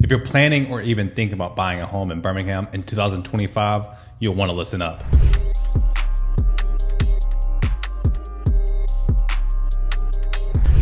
If you're planning or even thinking about buying a home in Birmingham in 2025, you'll want to listen up.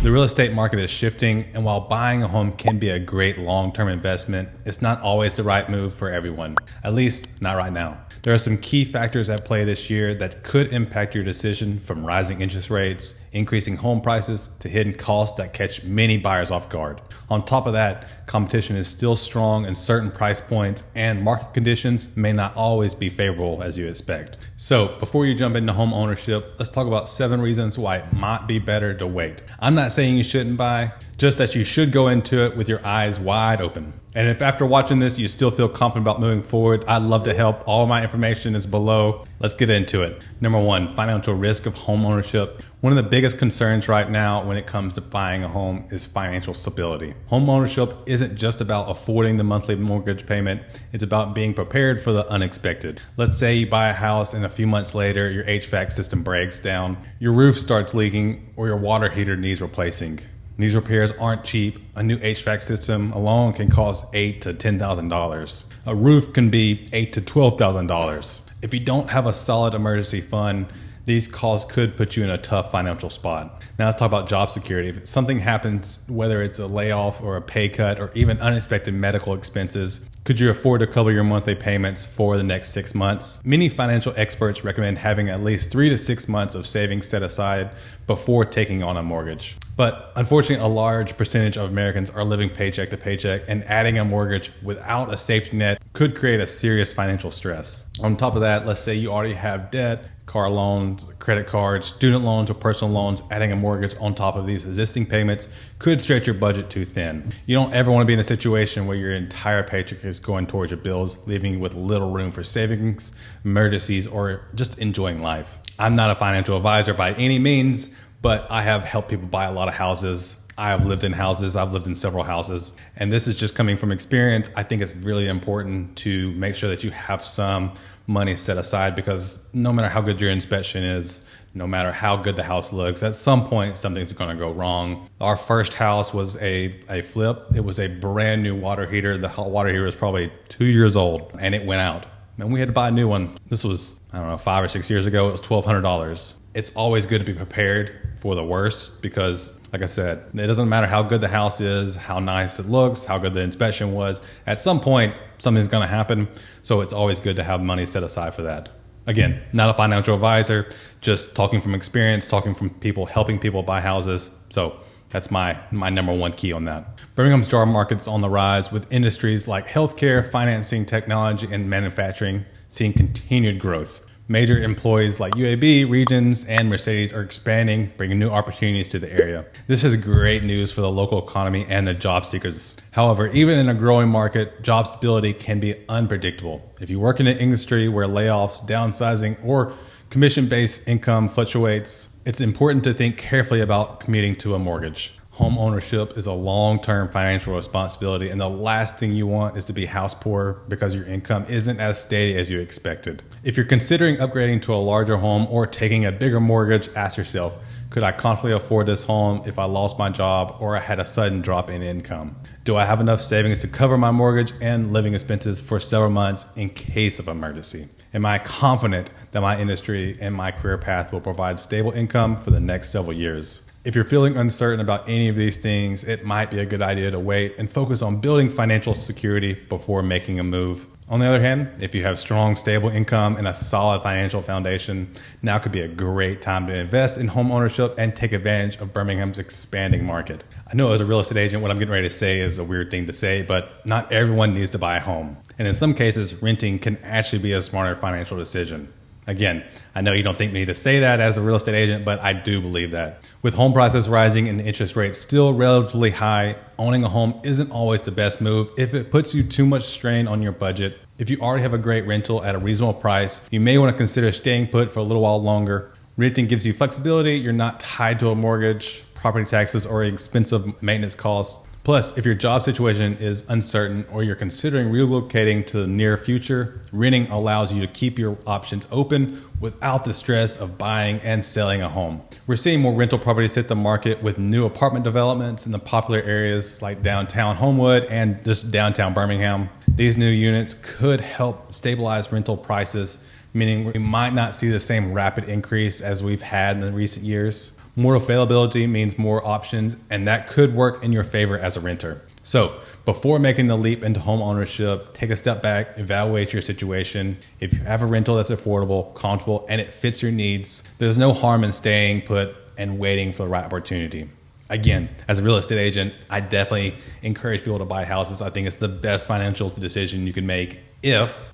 The real estate market is shifting, and while buying a home can be a great long-term investment, it's not always the right move for everyone, at least not right now. There are some key factors at play this year that could impact your decision, from rising interest rates, increasing home prices, to hidden costs that catch many buyers off guard. On top of that, competition is still strong in certain price points, and market conditions may not always be favorable as you expect. So before you jump into home ownership, let's talk about 7 reasons why it might be better to wait. I'm not saying you shouldn't buy, just that you should go into it with your eyes wide open. And if after watching this you still feel confident about moving forward, I'd love to help. All my information is below. Let's get into it. Number 1, financial risk of home ownership. One of the biggest concerns right now when it comes to buying a home is financial stability. Home ownership isn't just about affording the monthly mortgage payment, it's about being prepared for the unexpected. Let's say you buy a house and a few months later your HVAC system breaks down, your roof starts leaking, or your water heater needs replacing. These repairs aren't cheap. A new HVAC system alone can cost $8,000 to $10,000. A roof can be $8,000 to $12,000. If you don't have a solid emergency fund, these costs could put you in a tough financial spot. Now let's talk about job security. If something happens, whether it's a layoff or a pay cut or even unexpected medical expenses, could you afford to cover your monthly payments for the next 6 months? Many financial experts recommend having at least 3 to 6 months of savings set aside before taking on a mortgage. But unfortunately, a large percentage of Americans are living paycheck to paycheck, and adding a mortgage without a safety net could create a serious financial stress. On top of that, let's say you already have debt, car loans, credit cards, student loans, or personal loans. Adding a mortgage on top of these existing payments could stretch your budget too thin. You don't ever want to be in a situation where your entire paycheck is going towards your bills, leaving you with little room for savings, emergencies, or just enjoying life. I'm not a financial advisor by any means, but I have helped people buy a lot of houses. I have lived in houses. I've lived in several houses, and this is just coming from experience. I think it's really important to make sure that you have some money set aside, because no matter how good your inspection is, no matter how good the house looks, at some point something's going to go wrong. Our first house was a flip. It was a brand new water heater. The water heater was probably 2 years old, and it went out, and we had to buy a new one. This was, 5 or 6 years ago. It was $1,200. It's always good to be prepared for the worst, because like I said, it doesn't matter how good the house is, how nice it looks, how good the inspection was. At some point, something's going to happen. So it's always good to have money set aside for that. Again, not a financial advisor, just talking from experience, talking from people, helping people buy houses. So that's my number 1 key on that. Birmingham's job market's on the rise, with industries like healthcare, financing, technology, and manufacturing seeing continued growth. Major employees like UAB, Regions, and Mercedes are expanding, bringing new opportunities to the area. This is great news for the local economy and the job seekers. However, even in a growing market, job stability can be unpredictable. If you work in an industry where layoffs, downsizing, or commission-based income fluctuates, it's important to think carefully about committing to a mortgage. Home ownership is a long-term financial responsibility, and the last thing you want is to be house poor because your income isn't as steady as you expected. If you're considering upgrading to a larger home or taking a bigger mortgage, ask yourself, could I confidently afford this home if I lost my job or I had a sudden drop in income? Do I have enough savings to cover my mortgage and living expenses for several months in case of emergency? Am I confident that my industry and my career path will provide stable income for the next several years? If you're feeling uncertain about any of these things, it might be a good idea to wait and focus on building financial security before making a move. On the other hand, if you have strong, stable income and a solid financial foundation, now could be a great time to invest in home ownership and take advantage of Birmingham's expanding market. I know as a real estate agent, what I'm getting ready to say is a weird thing to say, but not everyone needs to buy a home. And in some cases, renting can actually be a smarter financial decision. Again, I know you don't think me to say that as a real estate agent, but I do believe that. With home prices rising and interest rates still relatively high, owning a home isn't always the best move if it puts you too much strain on your budget. If you already have a great rental at a reasonable price, you may want to consider staying put for a little while longer. Renting gives you flexibility. You're not tied to a mortgage, property taxes, or expensive maintenance costs. Plus, if your job situation is uncertain or you're considering relocating to the near future, renting allows you to keep your options open without the stress of buying and selling a home. We're seeing more rental properties hit the market with new apartment developments in the popular areas like downtown Homewood and just downtown Birmingham. These new units could help stabilize rental prices, meaning we might not see the same rapid increase as we've had in the recent years. More availability means more options, and that could work in your favor as a renter. So before making the leap into home ownership, take a step back, evaluate your situation. If you have a rental that's affordable, comfortable, and it fits your needs, there's no harm in staying put and waiting for the right opportunity. Again, as a real estate agent, I definitely encourage people to buy houses. I think it's the best financial decision you can make if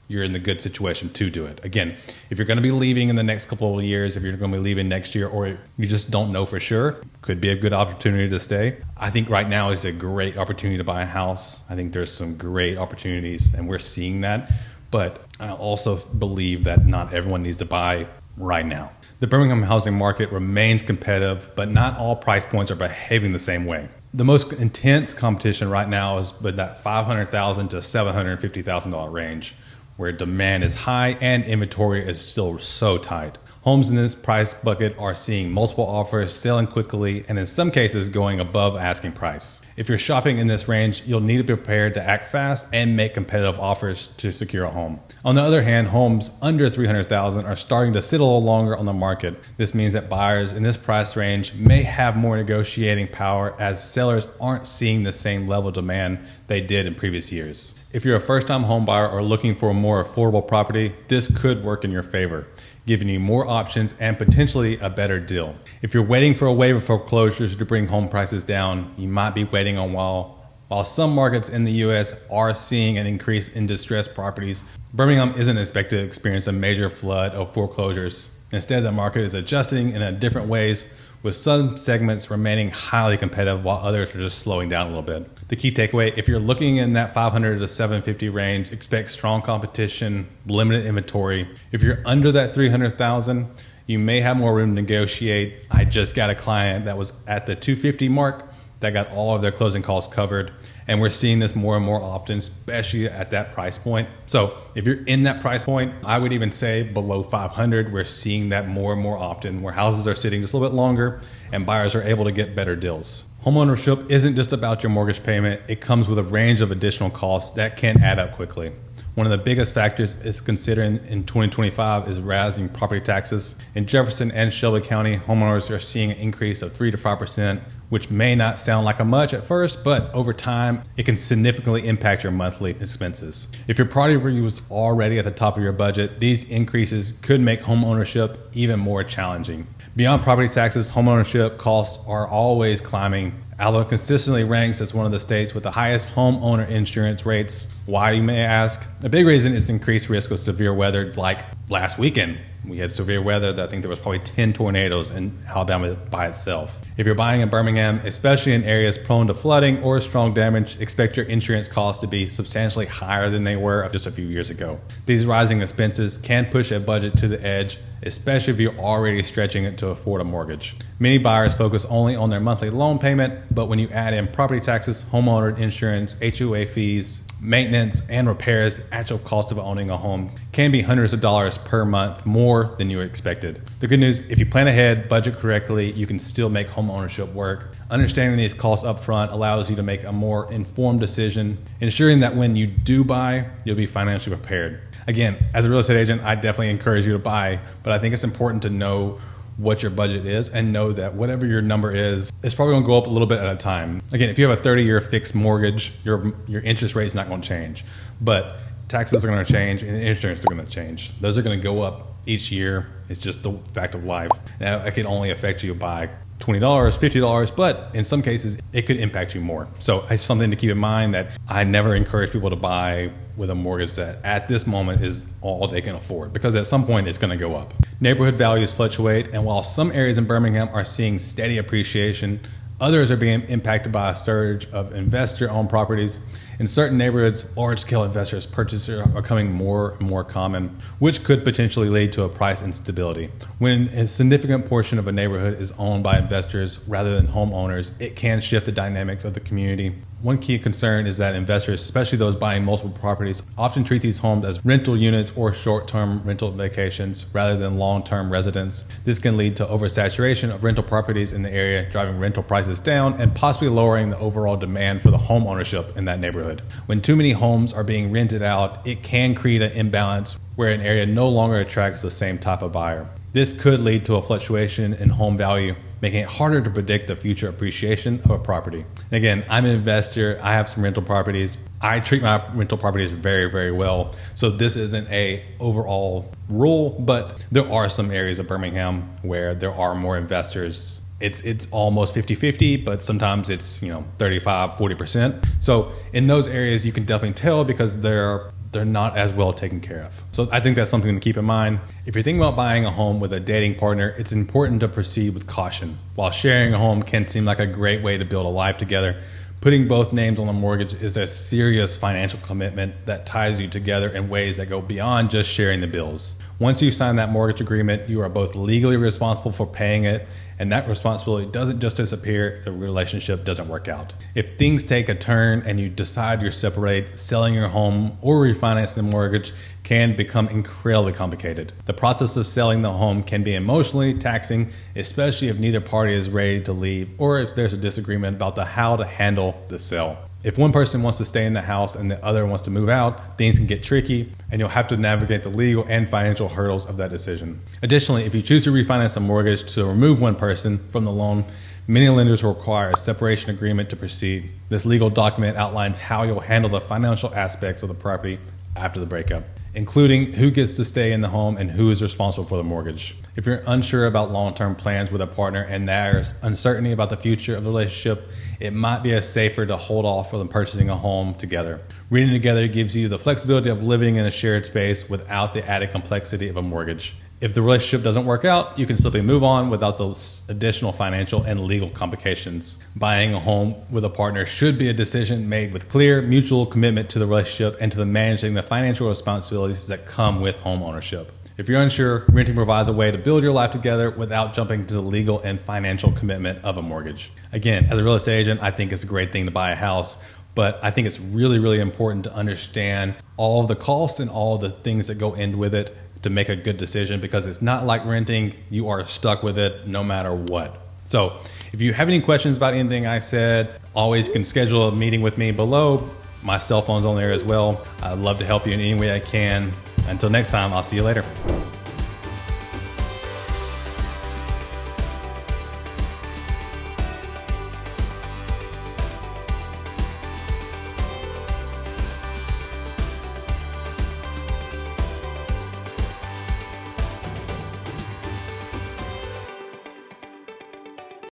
you're in the good situation to do it. Again, if you're going to be leaving in the next couple of years, if you're going to be leaving next year, or you just don't know for sure, could be a good opportunity to stay. I think right now is a great opportunity to buy a house. I think there's some great opportunities and we're seeing that. But I also believe that not everyone needs to buy right now. The Birmingham housing market remains competitive, but not all price points are behaving the same way. The most intense competition right now is with that $500,000 to $750,000 range, where demand is high and inventory is still so tight. Homes in this price bucket are seeing multiple offers, selling quickly, and in some cases going above asking price. If you're shopping in this range, you'll need to be prepared to act fast and make competitive offers to secure a home. On the other hand, homes under $300,000 are starting to sit a little longer on the market. This means that buyers in this price range may have more negotiating power as sellers aren't seeing the same level of demand they did in previous years. If you're a first-time home buyer or looking for a more affordable property, this could work in your favor, giving you more options and potentially a better deal. If you're waiting for a wave of foreclosures to bring home prices down, you might be waiting a while. While some markets in the US are seeing an increase in distressed properties, Birmingham isn't expected to experience a major flood of foreclosures. Instead, the market is adjusting in different ways, with some segments remaining highly competitive while others are just slowing down a little bit. The key takeaway, if you're looking in that 500 to 750 range, expect strong competition, limited inventory. If you're under that 300,000, you may have more room to negotiate. I just got a client that was at the 250 mark that got all of their closing costs covered. And we're seeing this more and more often, especially at that price point. So if you're in that price point, I would even say below 500, we're seeing that more and more often where houses are sitting just a little bit longer and buyers are able to get better deals. Homeownership isn't just about your mortgage payment. It comes with a range of additional costs that can add up quickly. One of the biggest factors is considering in 2025 is rising property taxes. In Jefferson and Shelby County, homeowners are seeing an increase of 3 to 5%, which may not sound like a much at first, but over time, it can significantly impact your monthly expenses. If your property was already at the top of your budget, these increases could make homeownership even more challenging. Beyond property taxes, homeownership costs are always climbing. Alabama consistently ranks as one of the states with the highest homeowner insurance rates. Why, you may ask? A big reason is the increased risk of severe weather, like last weekend. We had severe weather that I think there was probably 10 tornadoes in Alabama by itself. If you're buying in Birmingham, especially in areas prone to flooding or strong damage, expect your insurance costs to be substantially higher than they were just a few years ago. These rising expenses can push a budget to the edge, especially if you're already stretching it to afford a mortgage. Many buyers focus only on their monthly loan payment, but when you add in property taxes, homeowner insurance, HOA fees, maintenance, and repairs, the actual cost of owning a home can be hundreds of dollars per month more than you expected. The good news, if you plan ahead, budget correctly, you can still make home ownership work. Understanding these costs up front allows you to make a more informed decision, ensuring that when you do buy, you'll be financially prepared. Again, as a real estate agent, I definitely encourage you to buy, but I think it's important to know what your budget is and know that whatever your number is, it's probably going to go up a little bit at a time. Again, if you have a 30-year fixed mortgage, your interest rate is not going to change, but taxes are going to change and insurance are going to change. Those are going to go up each year. It's just the fact of life. Now, it can only affect you by $20, $50, but in some cases, it could impact you more. So it's something to keep in mind that I never encourage people to buy with a mortgage that at this moment is all they can afford, because at some point it's going to go up. Neighborhood values fluctuate, and while some areas in Birmingham are seeing steady appreciation, Others are being impacted by a surge of investor-owned properties. In certain neighborhoods, large-scale investors purchases are becoming more and more common, which could potentially lead to a price instability. When a significant portion of a neighborhood is owned by investors rather than homeowners, it can shift the dynamics of the community. One key concern is that investors, especially those buying multiple properties, often treat these homes as rental units or short-term rental vacations rather than long-term residents. This can lead to oversaturation of rental properties in the area, driving rental prices down and possibly lowering the overall demand for the home ownership in that neighborhood. When too many homes are being rented out, it can create an imbalance where an area no longer attracts the same type of buyer. This could lead to a fluctuation in home value, making it harder to predict the future appreciation of a property. Again, I'm an investor. I have some rental properties. I treat my rental properties very, very well. So this isn't a overall rule, but there are some areas of Birmingham where there are more investors. It's almost 50-50, but sometimes it's 35-40%. So in those areas, you can definitely tell because they're not as well taken care of. So I think that's something to keep in mind. If you're thinking about buying a home with a dating partner, it's important to proceed with caution. While sharing a home can seem like a great way to build a life together, putting both names on the mortgage is a serious financial commitment that ties you together in ways that go beyond just sharing the bills. Once you sign that mortgage agreement, you are both legally responsible for paying it, and that responsibility doesn't just disappear if the relationship doesn't work out. If things take a turn and you decide you're separate, selling your home or refinancing the mortgage can become incredibly complicated. The process of selling the home can be emotionally taxing, especially if neither party is ready to leave or if there's a disagreement about how to handle the sale. If one person wants to stay in the house and the other wants to move out, things can get tricky and you'll have to navigate the legal and financial hurdles of that decision. Additionally, if you choose to refinance a mortgage to remove one person from the loan, many lenders will require a separation agreement to proceed. This legal document outlines how you'll handle the financial aspects of the property after the breakup, including who gets to stay in the home and who is responsible for the mortgage. If you're unsure about long-term plans with a partner and there's uncertainty about the future of the relationship, it might be safer to hold off from purchasing a home together. Renting together gives you the flexibility of living in a shared space without the added complexity of a mortgage. If the relationship doesn't work out, you can simply move on without those additional financial and legal complications. Buying a home with a partner should be a decision made with clear mutual commitment to the relationship and to the managing the financial responsibilities that come with home ownership. If you're unsure, renting provides a way to build your life together without jumping to the legal and financial commitment of a mortgage. Again, as a real estate agent, I think it's a great thing to buy a house, but I think it's really, really important to understand all of the costs and all the things that go in with it to make a good decision, because it's not like renting. You are stuck with it no matter what. So if you have any questions about anything I said, always can schedule a meeting with me below. My cell phone's on there as well. I'd love to help you in any way I can. Until next time, I'll see you later.